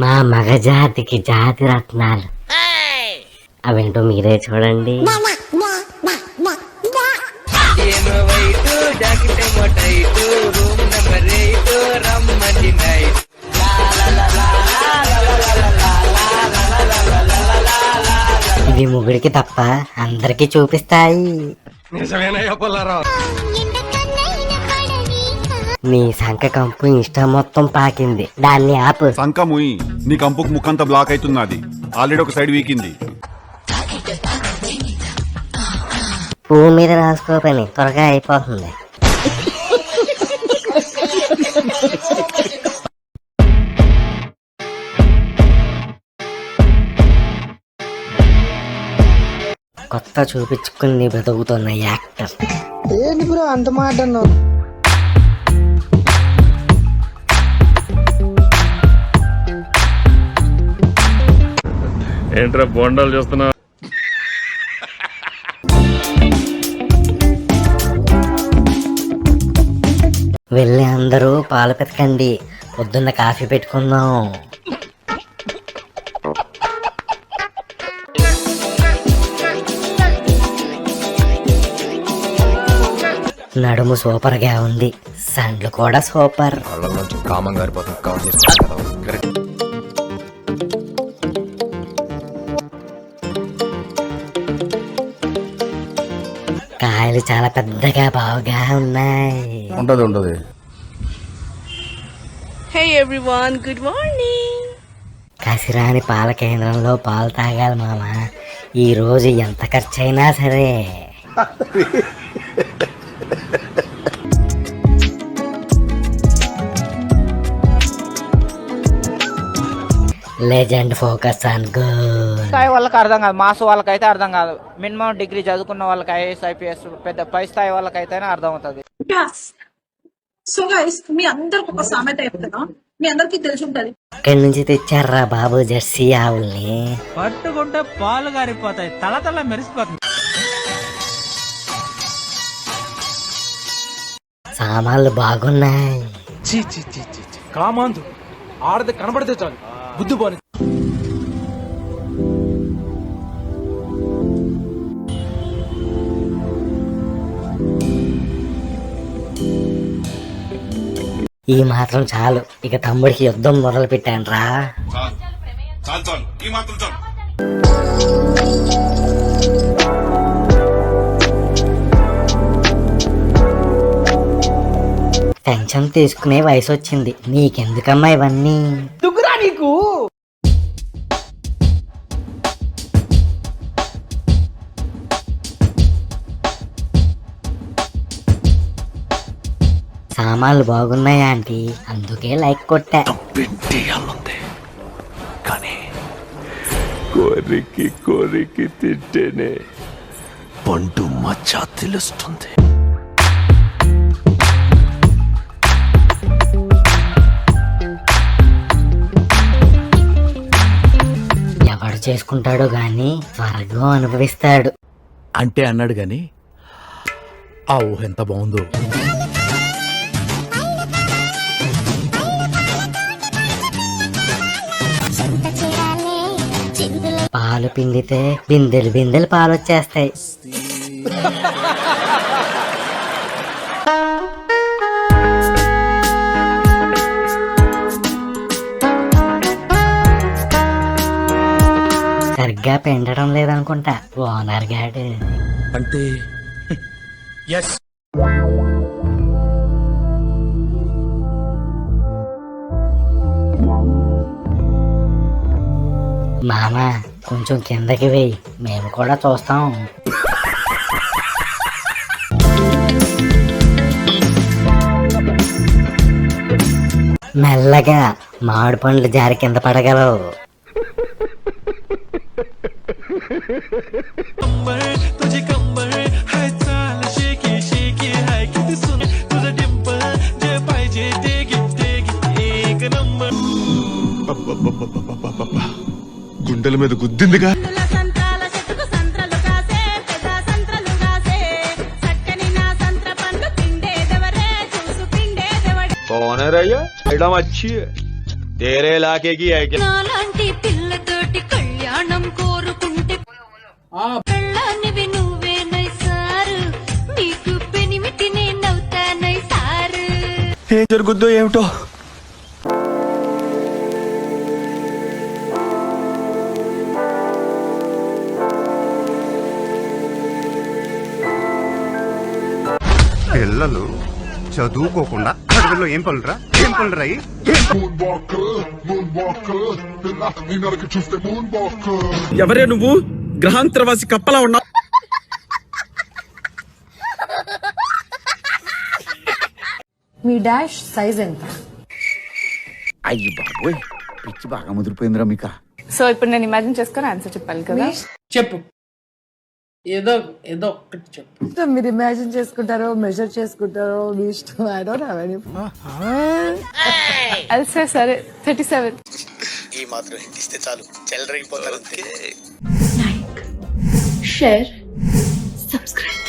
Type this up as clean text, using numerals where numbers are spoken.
మా మగజాతికి జాతి రత్నాలు అవేంటో మీరే చూడండి. ఇది ముగ్గురికి తప్ప అందరికి చూపిస్తాయి. నీ సంఖ కంపు ఇష్టం మొత్తం పాకింది, దాన్ని ఆపు. సంఖముయి నీ కంపుకు ముఖంతా బ్లాక్ అవుతున్నది, ఆల్రెడీ ఒక సైడ్ వీకింది. పువ్వు మీద రాసుకోపని త్వరగా అయిపోతుంది. కొత్త చూపించుకుని బతుకుతున్న యాక్టర్. ఏంటి బ్రో అంత మాట అన్నావు? ఏంట్రా బోండాలు చేస్తున్నా? వెళ్ళి అందరూ పాలు పెతకండి, పొద్దున్న కాఫీ పెట్టుకుందాం. నడుము సూపర్ గా ఉంది, సండ్లు కూడా సూపర్. కాయలు చాలా పెద్దగా బాగా ఉన్నాయి. ఉంటది. Hey everyone, good morning. కసిరాని పాల కేంద్రంలో పాలు తాగాలి మామ, ఈ రోజు ఎంత ఖర్చైనా సరే. Legend focus on goal. స్థాయి వాళ్ళకి అర్థం కాదు, మాస్ వాళ్ళకైతే అర్థం కాదు. మినిమం డిగ్రీ చదువుకున్న వాళ్ళకి ఐఏఎస్ ఐపీఎస్ పెద్ద పై స్థాయి వాళ్ళకైతేనే అర్థం అవుతుంది. సో గైస్, మీ అందరికి ఒక సామెత చెప్తున్నా, మీ అందరికి తెలిసి ఉంటది. ఇక్కడి నుంచి తెచ్చారా బాబు జెర్సీ ఆవుల్ని, పట్టుకుంటే పాలు గారిపోతాయి, తల తల మెరిసిపోతుంది. సామాన్లు బాగున్నాయి. కామాందు ఆడది కనబడితే చాలు బుద్ధి పోని. ఈ మాత్రం చాలు, ఇక తమ్ముడికి యుద్ధం మొదలు పెట్టాను రా. టెన్షన్ తీసుకునే వయసు వచ్చింది, నీకెందుకమ్మా ఇవన్నీ? దుగ్గురా నీకు. సామాన్లు బాగున్నాయా ఆంటీ, అందుకే లైక్ కొట్టా. కానీ కోరికి తింటేనే పండు మచ్చ తెలుస్తుంది. ఎవడు చేసుకుంటాడో గాని స్వర్గం అనుభవిస్తాడు అంటే అన్నాడు గాని ఆ ఊహ ఎంత బాగుందో. పాలు పిండితే బిందెలు బిందెలు పాలు వచ్చేస్తాయి. సరిగ్గా పెండడం లేదనుకుంటా ఓనర్ గాడు. అంటే మామ కొంచెం కిందకి వేయి, మేము కూడా చూస్తాం. మెల్లగా మామిడి పండ్లు జారి కింద పడగలవు. గుండెల మీద గుద్దిందిగా. कौन है रैया? मैडम अच्छी है, నాలాంటి పిల్లతోటి కళ్యాణం కోరుకుంటే పెళ్ళానివి నువ్వేనై సారు, నీకు పెనిమిటి నేనవుతానై సారు. ఏం జరుగుద్దో ఏమిటో. పిల్లలు చదువుకోకుండా అడవుల్లో ఏం పనులురా ఎవరే నువ్వు? గ్రహాంతరవాసి కప్పలా ఉన్నా. మీ డాష్ సైజ్ ఎంత? అయ్యి బాబోయ్, పిచ్చి బాగా ముదిరిపోయిందిరా మీక. సో ఇప్పుడు నేను ఇమాజిన్ చేసుకొని ఆన్సర్ చెప్పాలి కదా. చెప్పు, ఏదో ఏదో ఒక్కటి చెప్పు. మీరు ఇమాజిన్ చేసుకుంటారో మెజర్ చేసుకుంటారో మీ ఇష్టం. I don't have any. అల్సే సరే 37. ఈ మాత్రం ఇస్తే చాలు, చెల్లరగిపోతారు. Like, share, subscribe.